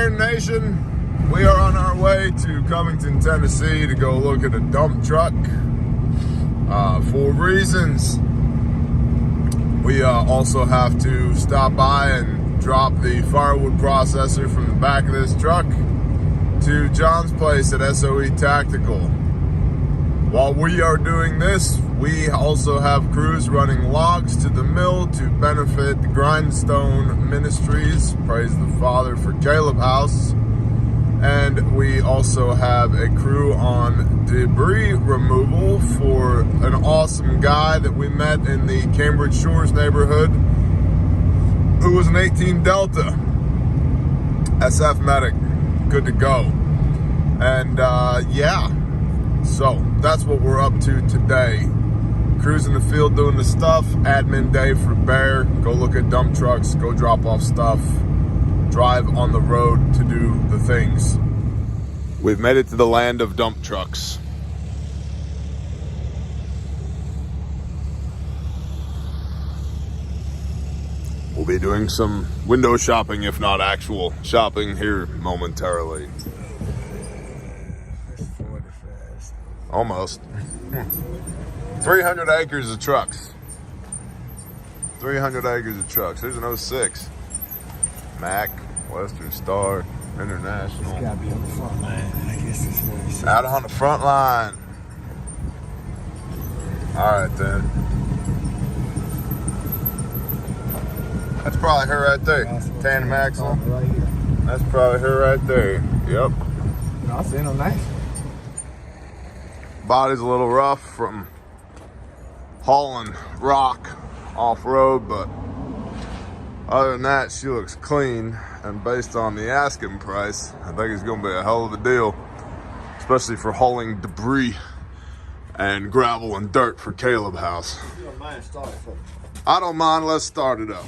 Iron Nation, we are on our way to Covington, Tennessee to go look at a dump truck for reasons. We also have to stop by and drop the firewood processor from the back of this truck to John's place at SOE Tactical. While we are doing this, we also have crews running logs to the mill to benefit the Grindstone Ministries. Praise the Father for Caleb House. And we also have a crew on debris removal for an awesome guy that we met in the Cambridge Shores neighborhood who was an 18 Delta SF medic, good to go. And yeah, so that's what we're up to today. Cruising the field doing the stuff, admin day for Bear, go look at dump trucks, go drop off stuff, drive on the road to do the things. We've made it to the land of dump trucks. We'll be doing some window shopping, if not actual shopping, here momentarily. Almost. 300 acres of trucks. 300 acres of trucks. There's an 06. Mac, Western Star, International. It's gotta be on the front line. I guess that's what it says. Out on the front line. Alright then. That's probably her right there. Tandem axle. Right here. That's probably her right there. Yep. No, I see no nice. Body's a little rough from hauling rock off-road, but other than that, she looks clean, and based on the asking price, I think it's going to be a hell of a deal, especially for hauling debris and gravel and dirt for Caleb House. You don't mind starting for me? I don't mind, let's start it up.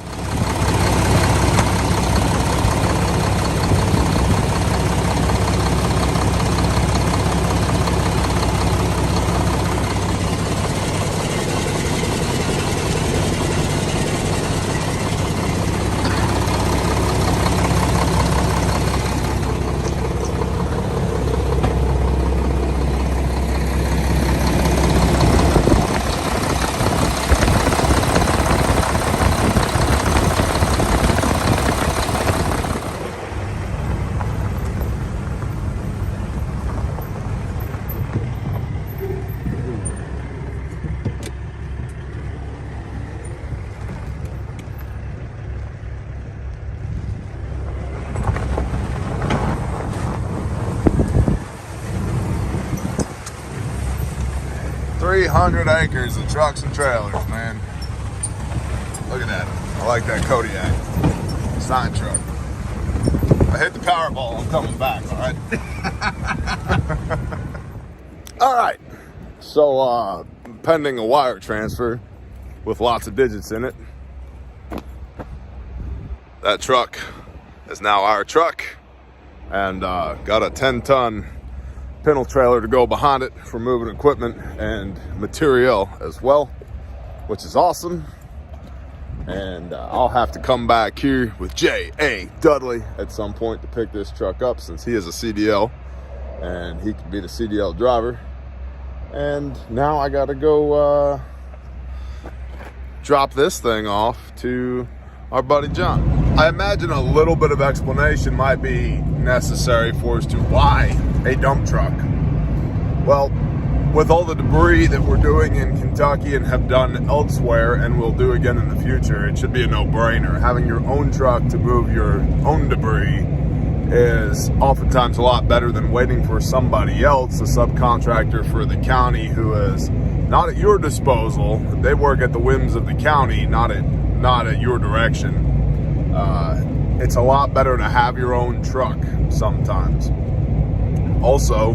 300 acres of trucks and trailers, man. Look at that. I like that Kodiak. Sign truck. I hit the Powerball, I'm coming back, all right? All right. So, pending a wire transfer with lots of digits in it, that truck is now our truck, and got a 10-ton pintle trailer to go behind it for moving equipment and material as well, which is awesome. And I'll have to come back here with J.A. Dudley at some point to pick this truck up, since he is a CDL and he can be the CDL driver. And now I gotta go drop this thing off to our buddy John. I imagine a little bit of explanation might be necessary for as to why a dump truck. Well, with all the debris that we're doing in Kentucky and have done elsewhere and will do again in the future, it should be a no-brainer. Having your own truck to move your own debris is oftentimes a lot better than waiting for somebody else, a subcontractor for the county, who is not at your disposal. They work at the whims of the county, not at your direction. It's a lot better to have your own truck sometimes. Also,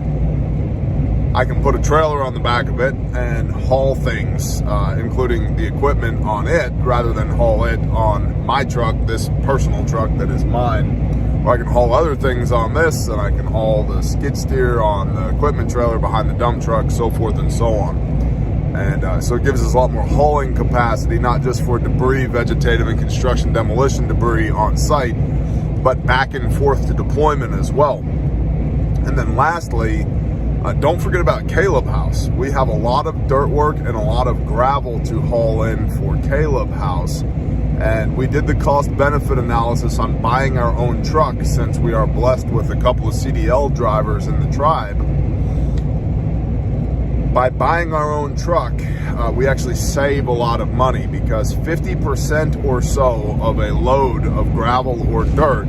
I can put a trailer on the back of it and haul things, including the equipment on it, rather than haul it on my truck, this personal truck that is mine. Or I can haul other things on this, and I can haul the skid steer on the equipment trailer behind the dump truck, so forth and so on. And so it gives us a lot more hauling capacity, not just for debris, vegetative and construction demolition debris on site, but back and forth to deployment as well. And then lastly, don't forget about Caleb House. We have a lot of dirt work and a lot of gravel to haul in for Caleb House. And we did the cost benefit analysis on buying our own truck, since we are blessed with a couple of CDL drivers in the tribe. By buying our own truck, we actually save a lot of money, because 50% or so of a load of gravel or dirt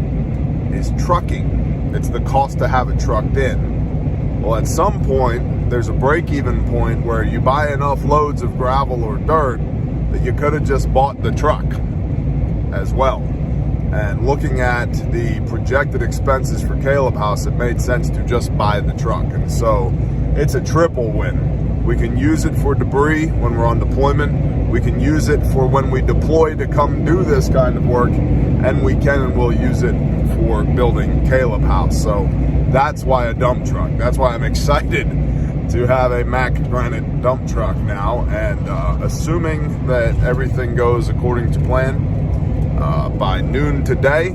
is trucking. It's the cost to have it trucked in. Well, at some point, there's a break-even point where you buy enough loads of gravel or dirt that you could have just bought the truck as well. And looking at the projected expenses for Caleb House, it made sense to just buy the truck. And so it's a triple win. We can use it for debris when we're on deployment. We can use it for when we deploy to come do this kind of work. And we can and will use it for building Caleb House. So that's why a dump truck. That's why I'm excited to have a Mack Granite dump truck now. And assuming that everything goes according to plan, by noon today,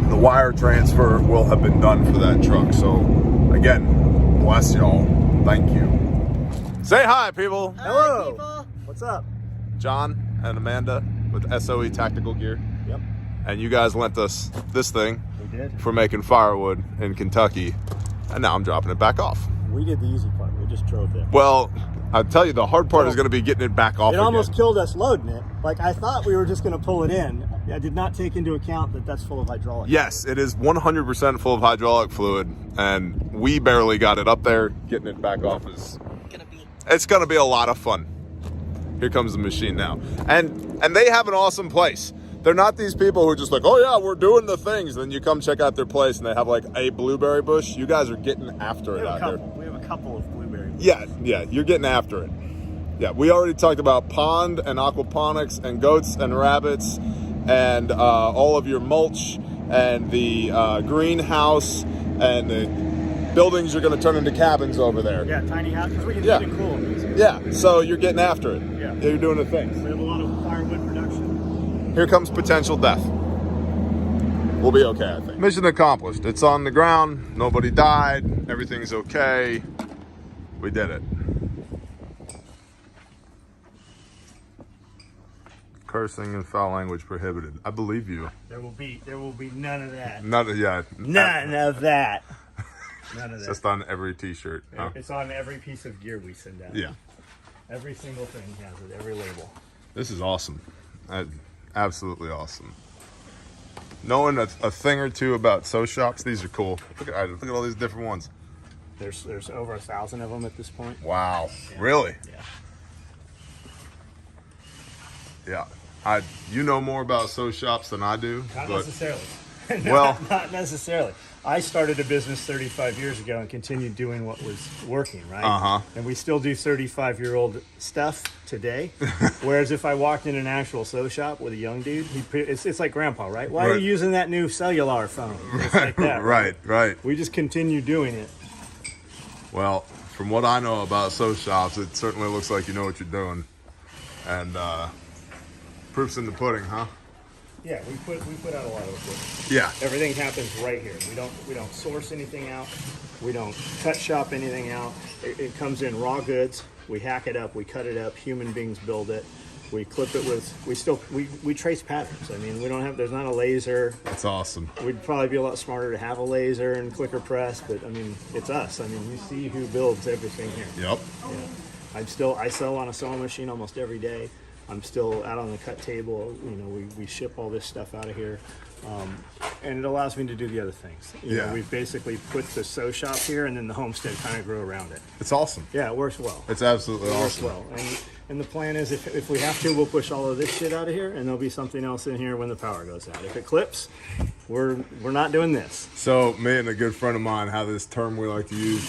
the wire transfer will have been done for that truck. So again, bless y'all. Thank you. Say hi, people. Hello. Hi, people. What's up? John and Amanda with SOE Tactical Gear. Yep. And you guys lent us this thing We did. for making firewood in Kentucky. And now I'm dropping it back off. We did the easy part. We just drove there. Well, I'll tell you, the hard part is going to be getting it back off It again. almost killed us loading it. Like, I thought we were just going to pull it in. I did not take into account that that's full of hydraulic. Yes, it is 100% full of hydraulic fluid, and we barely got it up there. Getting it back off is it's going to be a lot of fun. Here comes the machine now, and they have an awesome place. They're not these people who are just like, oh yeah, we're doing the things. Then you come check out their place, and they have like a blueberry bush. You guys are getting after it out here. We have a couple of blueberry. Yeah, you're getting after it. Yeah, we already talked about pond and aquaponics and goats and rabbits and all of your mulch and the greenhouse and the buildings you're going to turn into cabins over there. Yeah, tiny house, because we can Yeah. keep it cool. Yeah, so you're getting after it. Yeah. You're doing the things. We have a lot of firewood production. Here comes potential death. We'll be okay, I think. Mission accomplished. It's on the ground. Nobody died. Everything's okay. We did it. Cursing and foul language prohibited. I believe you. There will be none of that. None of None of that. None of It's that. just on every t-shirt. Huh? It's on every piece of gear we send out. Yeah. Every single thing has it. Every label. This is awesome. Absolutely awesome. Knowing a thing or two about sew shops, these are cool. Look at all these different ones. There's over 1,000 of them at this point. Wow. Yeah. Really? Yeah. Yeah. You know more about sew shops than I do. Not but necessarily. Well- not necessarily. I started a business 35 years ago and continued doing what was working, right? Uh-huh. And we still do 35-year-old stuff today. Whereas if I walked in an actual sew shop with a young dude, it's like grandpa, right? Why are Right. you using that new cellular phone? It's like that, right. We just continue doing it. Well, from what I know about sew shops, it certainly looks like you know what you're doing. And proof's in the pudding, huh? Yeah, we put out a lot of equipment. Yeah. Everything happens right here. We don't source anything out. We don't cut shop anything out. It comes in raw goods. We hack it up. We cut it up. Human beings build it. We clip it with. We trace patterns. I mean, there's not a laser. That's awesome. We'd probably be a lot smarter to have a laser and clicker press, but I mean, it's us. I mean, you see who builds everything here. Yep. Yeah. I sew on a sewing machine almost every day. I'm still out on the cut table. You know, we ship all this stuff out of here. And it allows me to do the other things. You know, we've basically put the sew shop here, and then the homestead kind of grew around it. It's awesome. Yeah, it works well. It's absolutely Works awesome. well. And the plan is, if we have to, we'll push all of this shit out of here, and there'll be something else in here when the power goes out. If it clips, we're not doing this. So me and a good friend of mine have this term we like to use: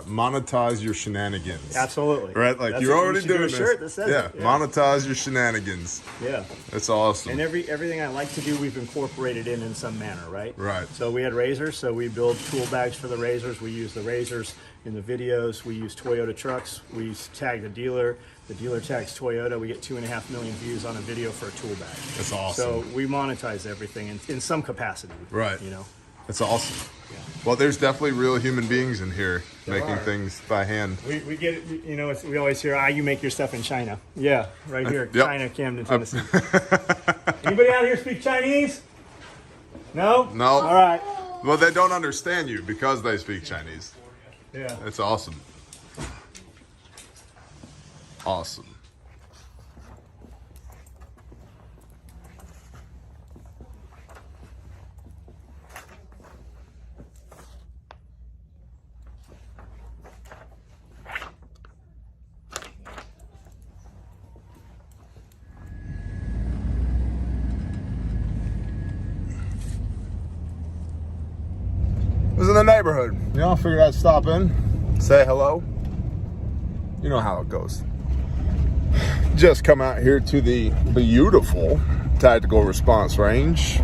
monetize your shenanigans. Absolutely. Right, like That's you're what we already should do doing a shirt that this. says Yeah, it. monetize your shenanigans. Yeah. It's awesome. And everything I like to do, we've incorporated in some manner, right? Right. So we had razors, so we build tool bags for the razors. We use the razors In the videos, we use Toyota trucks. We tag the dealer tags Toyota. We get 2.5 million views on a video for a tool bag. That's awesome. So we monetize everything in some capacity. Right. You know. That's awesome. Yeah. Well, there's definitely real human beings in here making things by hand. We get it, you know, we always hear, you make your stuff in China. Yeah, right here, Yep. China, Camden, Tennessee. Anybody out here speak Chinese? No? No. All right. Well, they don't understand you because they speak Chinese. Yeah. It's awesome. Awesome. Was in the neighborhood. You know, I figured I'd stop in, say hello. You know how it goes. Just come out here to the beautiful tactical response range.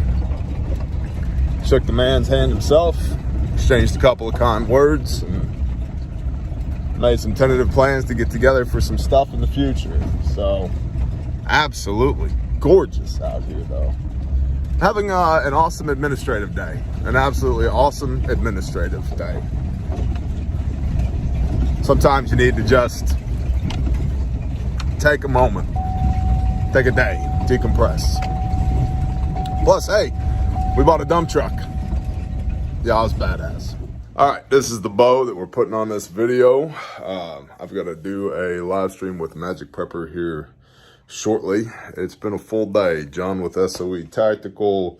Shook the man's hand himself, exchanged a couple of kind words, and made some tentative plans to get together for some stuff in the future. So, absolutely gorgeous out here, though. Having an awesome administrative day. An absolutely awesome administrative day. Sometimes you need to just take a moment, take a day, decompress. Plus, hey, we bought a dump truck. Y'all is badass. All right, this is the bow that we're putting on this video. I've got to do a live stream with Magic Prepper here shortly. It's been a full day. John with SOE Tactical,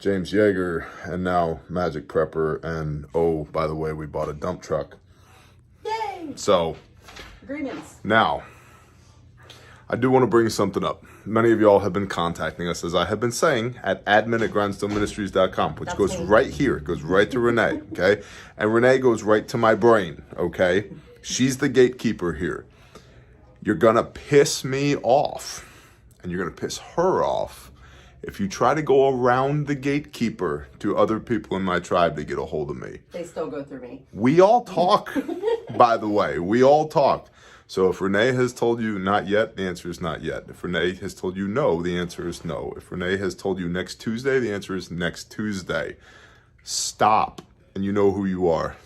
James Yeager, and now Magic Prepper. And oh, by the way, we bought a dump truck. Yay! So, Agreements. Now, I do want to bring something up. Many of y'all have been contacting us, as I have been saying, at admin@grindstoneministries.com, which goes right here. It goes right to Renee, okay? And Renee goes right to my brain, okay? She's the gatekeeper here. You're going to piss me off, and you're going to piss her off if you try to go around the gatekeeper to other people in my tribe to get a hold of me. They still go through me. We all talk, by the way. We all talk. So if Renee has told you not yet, the answer is not yet. If Renee has told you no, the answer is no. If Renee has told you next Tuesday, the answer is next Tuesday. Stop. And you know who you are.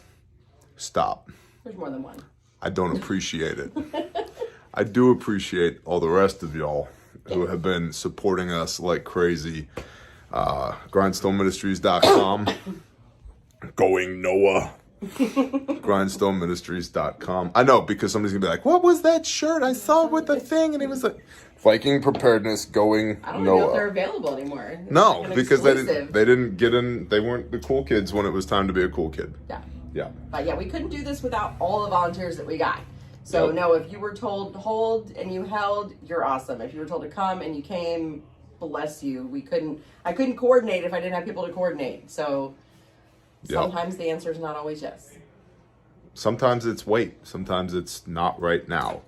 Stop. There's more than one. I don't appreciate it. I do appreciate all the rest of y'all who have been supporting us like crazy. Grindstoneministries.com. Going Noah. Grindstoneministries.com. I know, because somebody's gonna be like, what was that shirt I saw with the thing? And it was like Viking preparedness going I don't even know if they're Noah. available anymore. It's No, like an because exclusive. they didn't get in. They weren't the cool kids when it was time to be a cool kid. Yeah. Yeah. But yeah, we couldn't do this without all the volunteers that we got. So Yep. no, if you were told to hold and you held, you're awesome. If you were told to come and you came, bless you. I couldn't coordinate if I didn't have people to coordinate. So Yep. sometimes the answer is not always yes. Sometimes it's wait. Sometimes it's not right now.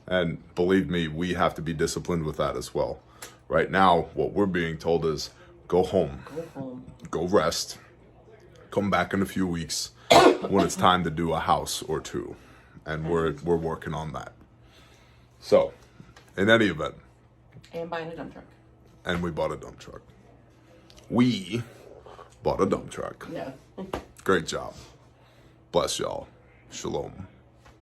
And believe me, we have to be disciplined with that as well. Right now, what we're being told is go home, Go home. go rest, come back in a few weeks when it's time to do a house or two. And we're working on that. So, in any event, And buying a dump truck. and we bought a dump truck. We bought a dump truck. Yeah. Great job. Bless y'all. Shalom.